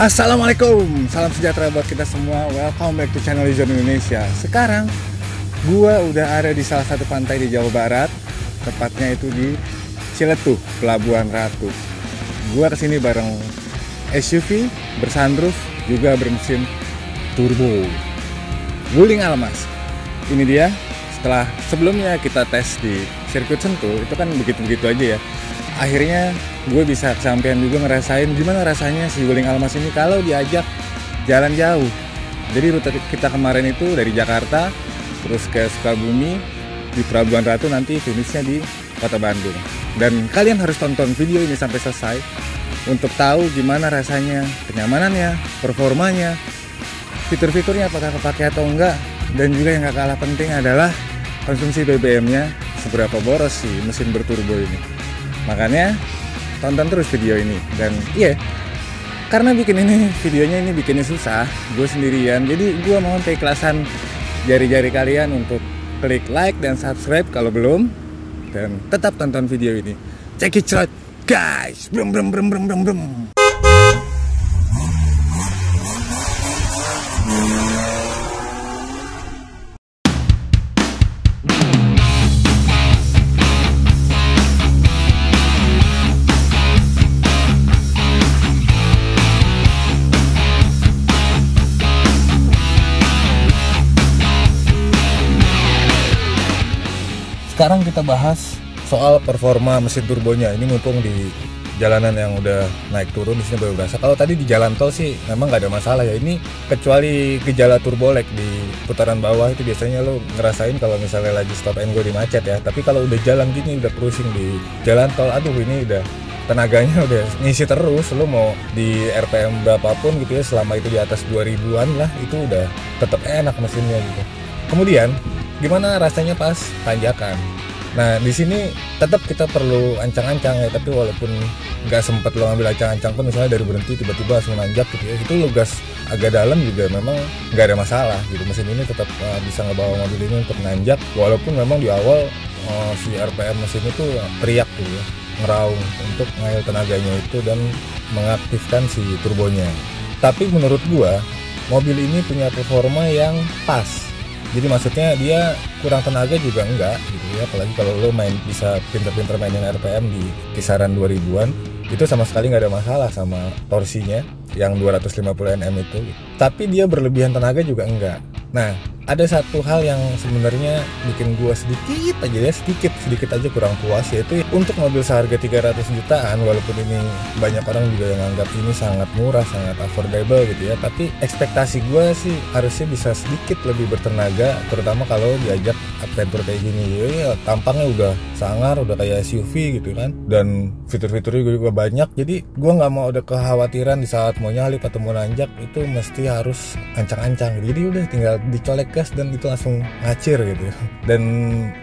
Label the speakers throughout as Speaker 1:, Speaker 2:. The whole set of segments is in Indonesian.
Speaker 1: Assalamualaikum, salam sejahtera buat kita semua. Welcome back to channel Leisure Indonesia. Sekarang gua udah ada di salah satu pantai di Jawa Barat, tepatnya itu di Ciletuh, Pelabuhan Ratu. Gua kesini bareng SUV bersunroof, juga bermesin turbo, Wuling Almas. Ini dia. Setelah sebelumnya kita tes di sirkuit Sentul, itu kan begitu-begitu aja ya. Akhirnya gue bisa kesampean juga ngerasain gimana rasanya si Wuling Almas ini kalau diajak jalan jauh. Jadi rute kita kemarin itu dari Jakarta terus ke Sukabumi, di Pelabuhan Ratu, nanti finishnya di Kota Bandung. Dan kalian harus tonton video ini sampai selesai untuk tahu gimana rasanya, kenyamanannya, performanya, fitur-fiturnya apakah kepake atau enggak. Dan juga yang gak kalah penting adalah konsumsi BBM-nya, seberapa boros sih mesin berturbo ini. Makanya tonton terus video ini. Dan iya, karena videonya ini bikinnya susah, gue sendirian, jadi gue mohon keikhlasan jari-jari kalian untuk klik like dan subscribe kalau belum, dan tetap tonton video ini. Check it out guys. Brum brum brum brum brum brum. Sekarang kita bahas soal performa mesin turbonya. Ini mumpung di jalanan yang udah naik turun, di sini baru berasa. Kalau tadi di jalan tol sih memang nggak ada masalah ya. Ini kecuali gejala turbo lag di putaran bawah, itu biasanya lo ngerasain kalau misalnya lagi stop and go di macet ya. Tapi kalau udah jalan gini, udah cruising di jalan tol, aduh ini udah tenaganya udah ngisi terus. Lo mau di RPM berapapun gitu ya, selama itu di atas 2000-an lah, itu udah tetap enak mesinnya gitu. Kemudian gimana rasanya pas tanjakan? Nah di sini tetap kita perlu ancang-ancang ya, tapi walaupun nggak sempet lo ngambil ancang-ancang pun, misalnya dari berhenti tiba-tiba langsung nanjak gitu ya, itu lo gas agak dalam juga memang nggak ada masalah gitu. Mesin ini tetap bisa ngebawa mobil ini untuk nanjak, walaupun memang di awal si RPM mesin itu teriak gitu ya, ngeraung untuk ngayal tenaganya itu dan mengaktifkan si turbonya. Tapi menurut gua mobil ini punya performa yang pas. Jadi maksudnya dia kurang tenaga juga enggak gitu ya, apalagi kalau lo bisa pinter-pinter mainin RPM di kisaran 2000-an, itu sama sekali nggak ada masalah sama torsinya yang 250 Nm itu. Tapi dia berlebihan tenaga juga enggak. Nah, ada satu hal yang sebenarnya bikin gua sedikit aja kurang puas, yaitu untuk mobil seharga 300 jutaan, walaupun ini banyak orang juga yang anggap ini sangat murah, sangat affordable gitu ya, tapi ekspektasi gua sih harusnya bisa sedikit lebih bertenaga, terutama kalau diajak adventure kayak gini ya. Tampangnya udah sangar, udah kayak SUV gitu kan, dan fitur-fiturnya juga banyak. Jadi gua nggak mau ada kekhawatiran di saat mau nyalip atau mau nanjak itu mesti harus ancang-ancang. Jadi udah tinggal dicolek gas dan itu langsung ngacir gitu. Dan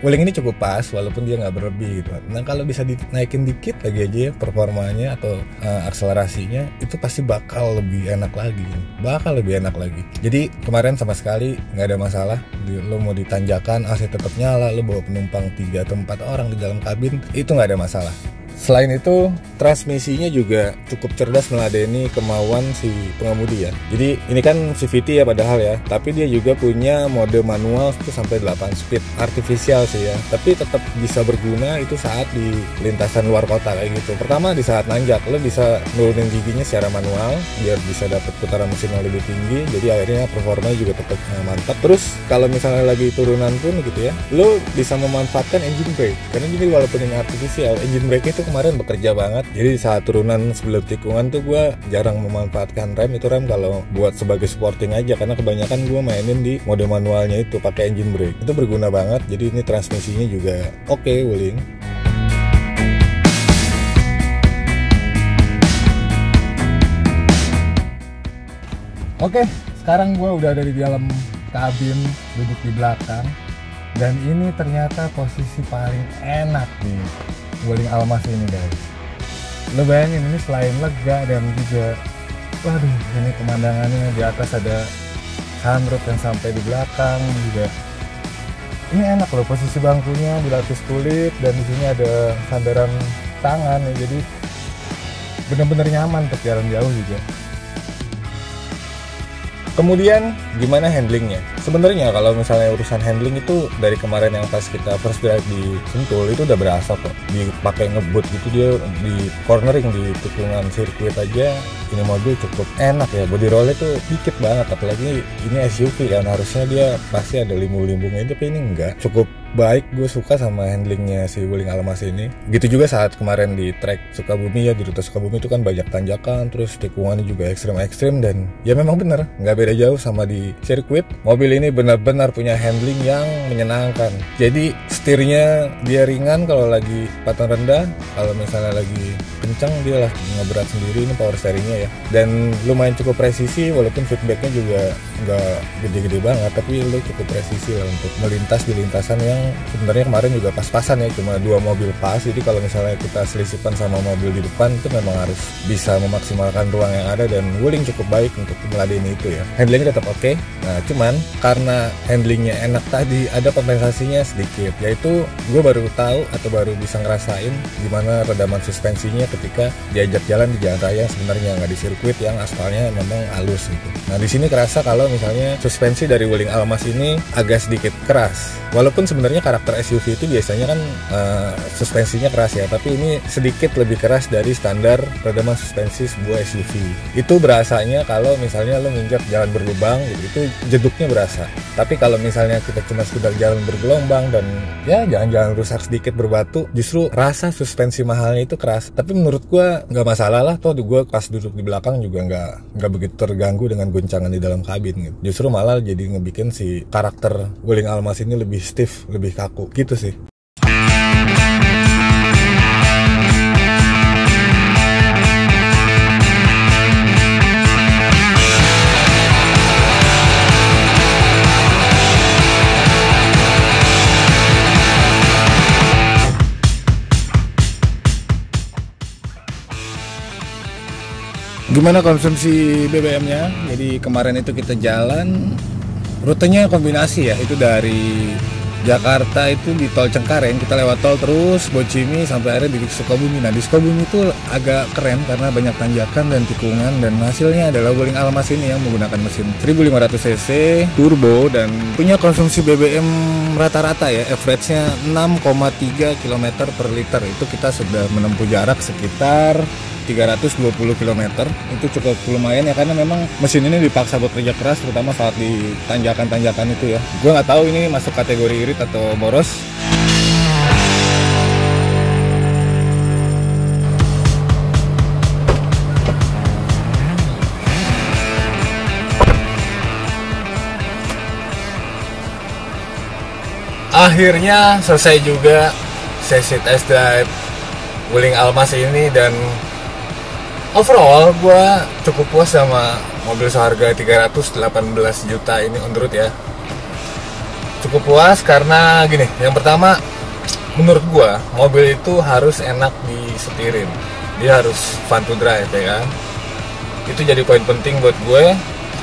Speaker 1: Wuling ini cukup pas walaupun dia nggak berlebih gitu. Nah kalau bisa dinaikin dikit lagi aja ya performanya atau akselerasinya, itu pasti bakal lebih enak lagi. Jadi kemarin sama sekali nggak ada masalah. Lo mau ditanjakan AC tetap nyala, lo bawa penumpang 3 atau 4 orang di dalam kabin, itu nggak ada masalah. Selain itu, transmisinya juga cukup cerdas meladeni kemauan si pengemudi ya. Jadi ini kan CVT ya padahal ya, tapi dia juga punya mode manual itu sampai 8 speed, artifisial sih ya. Tapi tetap bisa berguna itu saat di lintasan luar kota kayak gitu. Pertama di saat nanjak, lo bisa nurunin giginya secara manual biar bisa dapat putaran mesin yang lebih tinggi. Jadi akhirnya performanya juga tetap mantap. Terus kalau misalnya lagi turunan pun gitu ya, lo bisa memanfaatkan engine brake. Karena jadi walaupun ini artifisial, engine brake itu kemarin bekerja banget. Jadi saat turunan sebelum tikungan tuh gue jarang memanfaatkan rem. Itu rem kalau buat sebagai supporting aja, karena kebanyakan gue mainin di mode manualnya itu pakai engine brake. Itu berguna banget. Jadi ini transmisinya juga oke, Wuling. Oke, sekarang gue udah ada di dalam kabin, duduk di belakang, dan ini ternyata posisi paling enak di Wuling Almas ini guys. Lo bayangin, ini selain lega dan juga, waduh, ini pemandangannya di atas ada sunroof yang sampai di belakang juga. Ini enak loh, posisi bangkunya dilapis kulit dan di sini ada sandaran tangan ya, jadi bener-bener nyaman untuk jalan jauh juga. Kemudian gimana handlingnya? Sebenarnya kalau misalnya urusan handling itu dari kemarin yang pas kita first drive di Sentul itu udah berasa kok. Dipakai ngebut gitu, dia di cornering di tikungan sirkuit aja ini mobil cukup enak ya. Body roll itu dikit banget, apalagi ini SUV kan, harusnya dia pasti ada limbung-limbungnya, tapi ini enggak. Cukup baik, gue suka sama handlingnya si Wuling Almas ini. Gitu juga saat kemarin di track Sukabumi ya, di rute Sukabumi itu kan banyak tanjakan, terus tikungannya juga ekstrim-ekstrim, dan ya memang bener nggak beda jauh sama di sirkuit. Mobil ini benar-benar punya handling yang menyenangkan. Jadi setirnya dia ringan kalau lagi patan rendah, kalau misalnya lagi kencang dia lah ngeberat sendiri. Ini power steeringnya ya, dan lumayan cukup presisi walaupun feedbacknya juga nggak gede-gede banget, tapi lu cukup presisi lah untuk melintas di lintasan yang sebenarnya kemarin juga pas-pasan ya, cuma 2 mobil pas. Jadi kalau misalnya kita selisipan sama mobil di depan itu memang harus bisa memaksimalkan ruang yang ada, dan Wuling cukup baik untuk meladeni itu ya. Handlingnya tetap oke. Nah cuman karena handlingnya enak tadi, ada kompensasinya sedikit, yaitu gue baru tahu atau baru bisa ngerasain gimana redaman suspensinya ketika diajak jalan di jalan raya yang sebenarnya, nggak di sirkuit yang aspalnya memang halus gitu. Nah di sini kerasa kalau misalnya suspensi dari Wuling Almas ini agak sedikit keras, walaupun sebenarnya karakter SUV itu biasanya kan suspensinya keras ya, tapi ini sedikit lebih keras dari standar redaman suspensi sebuah SUV. Itu berasanya kalau misalnya lo nginjak jalan berlubang gitu, itu jeduknya berasa. Tapi kalau misalnya kita cuma sekedar jalan bergelombang dan ya jalan-jalan rusak sedikit berbatu, justru rasa suspensi mahalnya itu keras. Tapi menurut gua nggak masalah lah, toh gua pas duduk di belakang juga nggak begitu terganggu dengan guncangan di dalam kabin gitu. Justru malah jadi ngebikin si karakter Wuling Almas ini lebih stiff, lebih kaku gitu sih. Gimana konsumsi BBM-nya? Jadi kemarin itu kita jalan, rutenya kombinasi ya, itu dari Jakarta itu di tol Cengkareng, kita lewat tol terus Bocimi sampai akhirnya di Sukabumi. Nah di Sukabumi itu agak keren karena banyak tanjakan dan tikungan, dan hasilnya adalah Wuling Almas ini yang menggunakan mesin 1500 cc turbo dan punya konsumsi BBM rata-rata ya, average-nya 6,3 km per liter. Itu kita sudah menempuh jarak sekitar 320 km. Itu cukup lumayan ya, karena memang mesin ini dipaksa buat kerja keras, terutama saat di tanjakan-tanjakan itu ya. Gue nggak tahu ini masuk kategori irit atau boros. Akhirnya selesai juga sesi test drive Wuling Almas ini, dan overall gue cukup puas sama mobil seharga 318 juta ini on the road ya. Cukup puas karena gini, yang pertama menurut gue mobil itu harus enak disetirin, dia harus fun to drive ya kan. Itu jadi poin penting buat gue,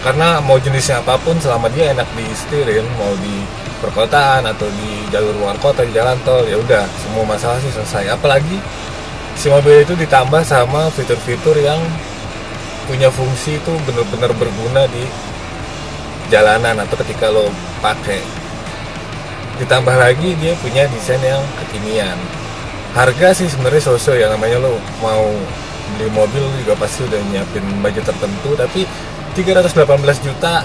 Speaker 1: karena mau jenisnya apapun selama dia enak disetirin, mau di perkotaan atau di jalur luar kota, di jalan tol, ya udah semua masalah sih selesai. Apalagi si mobil itu ditambah sama fitur-fitur yang punya fungsi itu benar-benar berguna di jalanan atau ketika lo pakai. Ditambah lagi dia punya desain yang kekinian. Harga sih sebenarnya so-so ya, namanya lo mau beli mobil juga pasti udah nyiapin budget tertentu, tapi 318 juta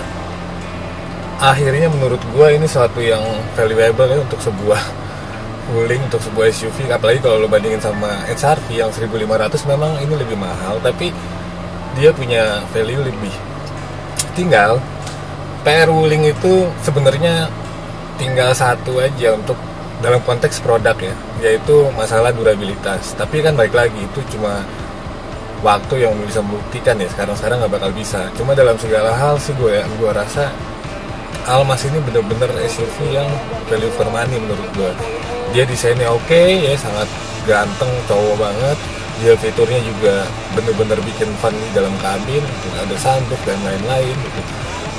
Speaker 1: akhirnya menurut gua ini suatu yang valuable ya untuk sebuah Wuling, untuk sebuah SUV. Apalagi kalau lo bandingin sama HR-V yang 1500, memang ini lebih mahal, tapi dia punya value lebih. Tinggal PR Wuling itu sebenarnya tinggal satu aja untuk dalam konteks produk ya, yaitu masalah durabilitas. Tapi kan balik lagi, itu cuma waktu yang bisa membuktikan ya, sekarang nggak bakal bisa. Cuma dalam segala hal sih gue rasa Almas ini bener-bener SUV yang value for money menurut gue. Dia desainnya oke ya, sangat ganteng, cowok banget. Dia fiturnya juga bener-bener bikin fun di dalam kabin, ada sunroof dan lain-lain gitu.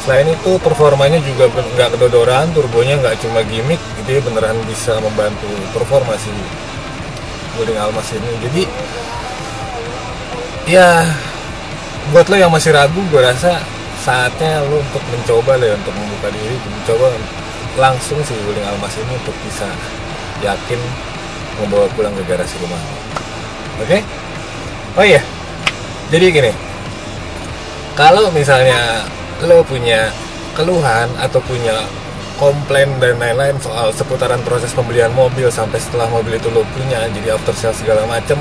Speaker 1: Selain itu performanya juga nggak kedodoran, turbonya nggak cuma gimmick, dia beneran bisa membantu performa si Wuling Almas ini. Jadi ya buat lo yang masih ragu, gue rasa saatnya lu untuk mencoba deh, untuk membuka diri, mencoba langsung si Wuling Almas ini untuk bisa yakin membawa pulang ke garasi rumah. Oke? Oh iya, jadi gini, kalau misalnya lo punya keluhan atau punya komplain dan lain-lain soal seputaran proses pembelian mobil sampai setelah mobil itu lo punya, jadi after sales segala macem,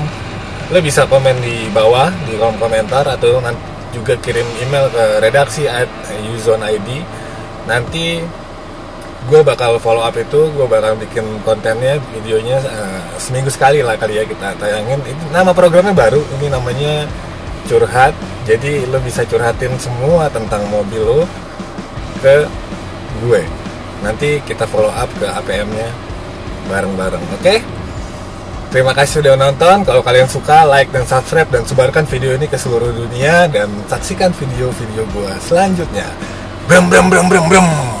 Speaker 1: lo bisa komen di bawah di kolom komentar atau nanti juga kirim email ke redaksi @uzone.id. Nanti gue bakal follow up itu, gue bakal bikin kontennya, videonya seminggu sekali lah kali ya kita tayangin. Ini nama programnya baru, ini namanya Curhat. Jadi lo bisa curhatin semua tentang mobil lo ke gue. Nanti kita follow up ke APM-nya bareng-bareng, oke? Terima kasih sudah nonton. Kalau kalian suka, like dan subscribe dan sebarkan video ini ke seluruh dunia dan saksikan video-video gue selanjutnya. Bram bram bram bram bram.